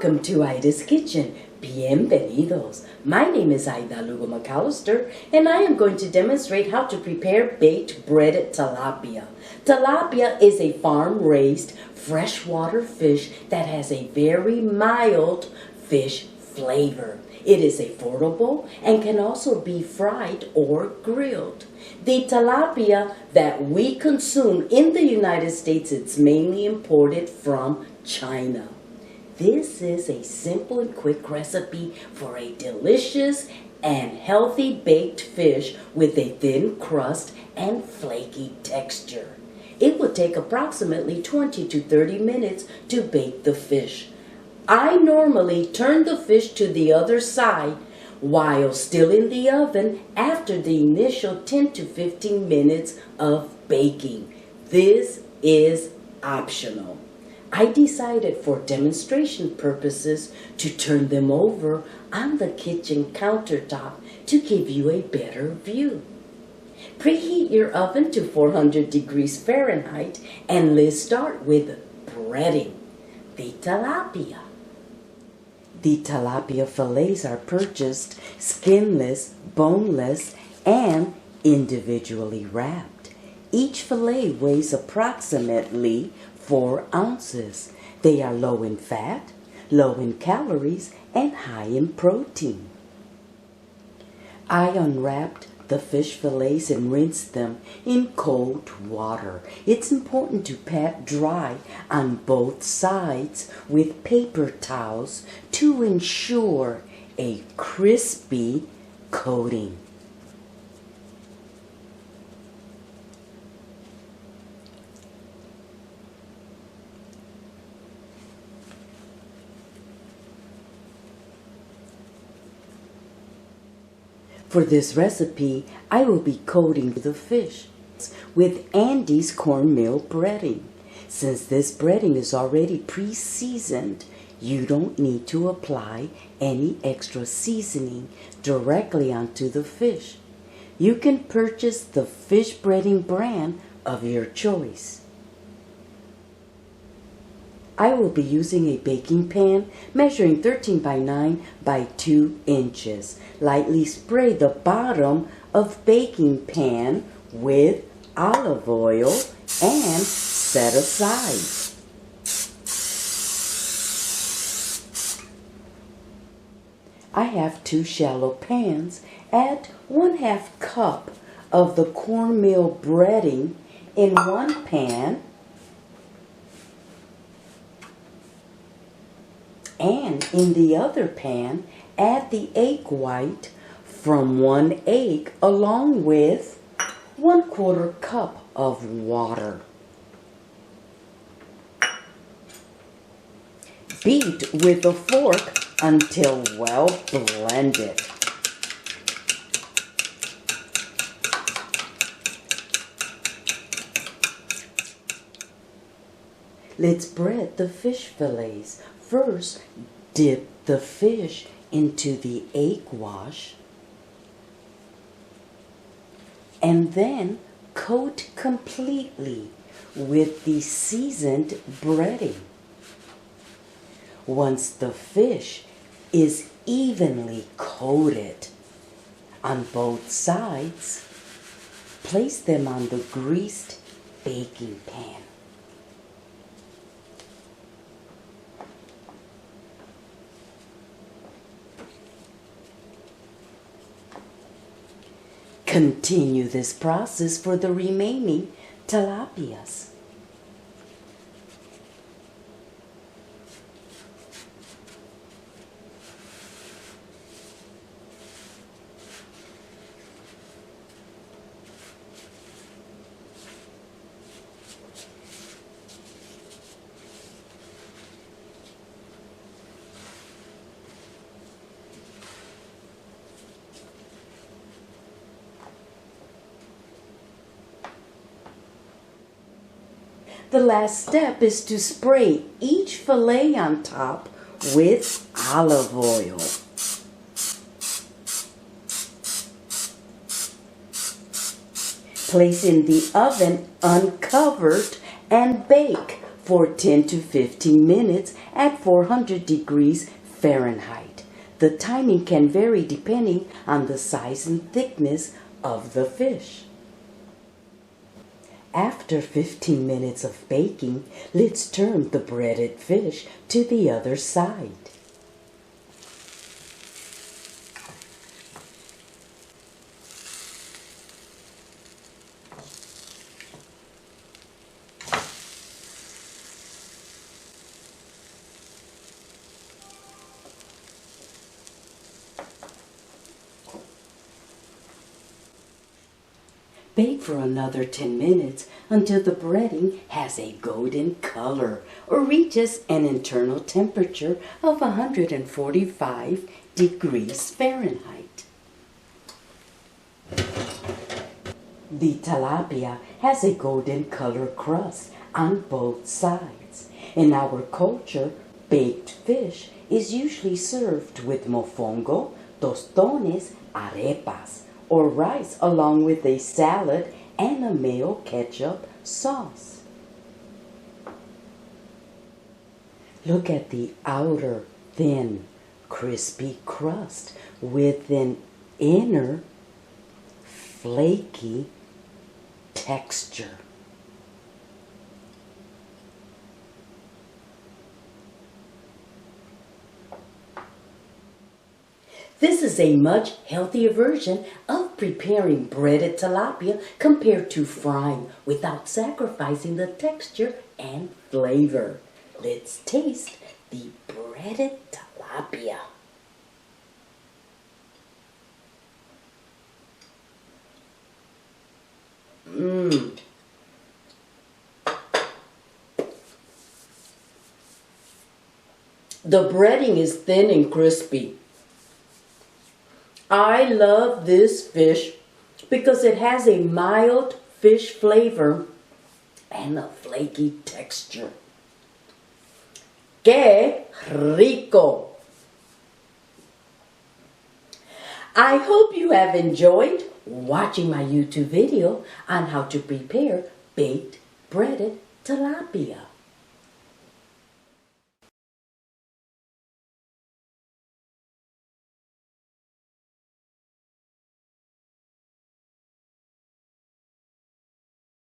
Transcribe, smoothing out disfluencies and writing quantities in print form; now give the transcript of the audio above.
Welcome to Ida's Kitchen. Bienvenidos. My name is Ida Lugo McAllister, and I am going to demonstrate how to prepare baked breaded tilapia. Tilapia is a farm-raised freshwater fish that has a very mild fish flavor. It is affordable and can also be fried or grilled. The tilapia that we consume in the United States is mainly imported from China. This is a simple and quick recipe for a delicious and healthy baked fish with a thin crust and flaky texture. It will take approximately 20 to 30 minutes to bake the fish. I normally turn the fish to the other side while still in the oven after the initial 10 to 15 minutes of baking. This is optional. I decided for demonstration purposes to turn them over on the kitchen countertop to give you a better view. Preheat your oven to 400 degrees Fahrenheit and let's start with breading the tilapia. The tilapia fillets are purchased skinless, boneless, and individually wrapped. Each fillet weighs approximately 4 ounces. They are low in fat, low in calories, and high in protein. I unwrapped the fish fillets and rinsed them in cold water. It's important to pat dry on both sides with paper towels to ensure a crispy coating. For this recipe, I will be coating the fish with Andy's cornmeal breading. Since this breading is already pre-seasoned, you don't need to apply any extra seasoning directly onto the fish. You can purchase the fish breading brand of your choice. I will be using a baking pan measuring 13 by 9 by 2 inches. Lightly spray the bottom of baking pan with olive oil and set aside. I have 2 shallow pans. Add 1/2 cup of the cornmeal breading in one pan and in the other pan, add the egg white from 1 egg along with 1/4 cup of water. Beat with a fork until well blended. Let's bread the fish fillets. First, dip the fish into the egg wash and then coat completely with the seasoned breading. Once the fish is evenly coated on both sides, place them on the greased baking pan. Continue this process for the remaining tilapias. The last step is to spray each fillet on top with olive oil. Place in the oven uncovered and bake for 10 to 15 minutes at 400 degrees Fahrenheit. The timing can vary depending on the size and thickness of the fish. After 15 minutes of baking, let's turn the breaded fish to the other side. Bake for another 10 minutes until the breading has a golden color or reaches an internal temperature of 145 degrees Fahrenheit. The tilapia has a golden color crust on both sides. In our culture, baked fish is usually served with mofongo, tostones, arepas, or rice along with a salad and a mayo ketchup sauce. Look at the outer thin, crispy crust with an inner flaky texture. This is a much healthier version of preparing breaded tilapia compared to frying without sacrificing the texture and flavor. Let's taste the breaded tilapia. The breading is thin and crispy. I love this fish because it has a mild fish flavor and a flaky texture. ¡Qué rico! I hope you have enjoyed watching my YouTube video on how to prepare baked breaded tilapia.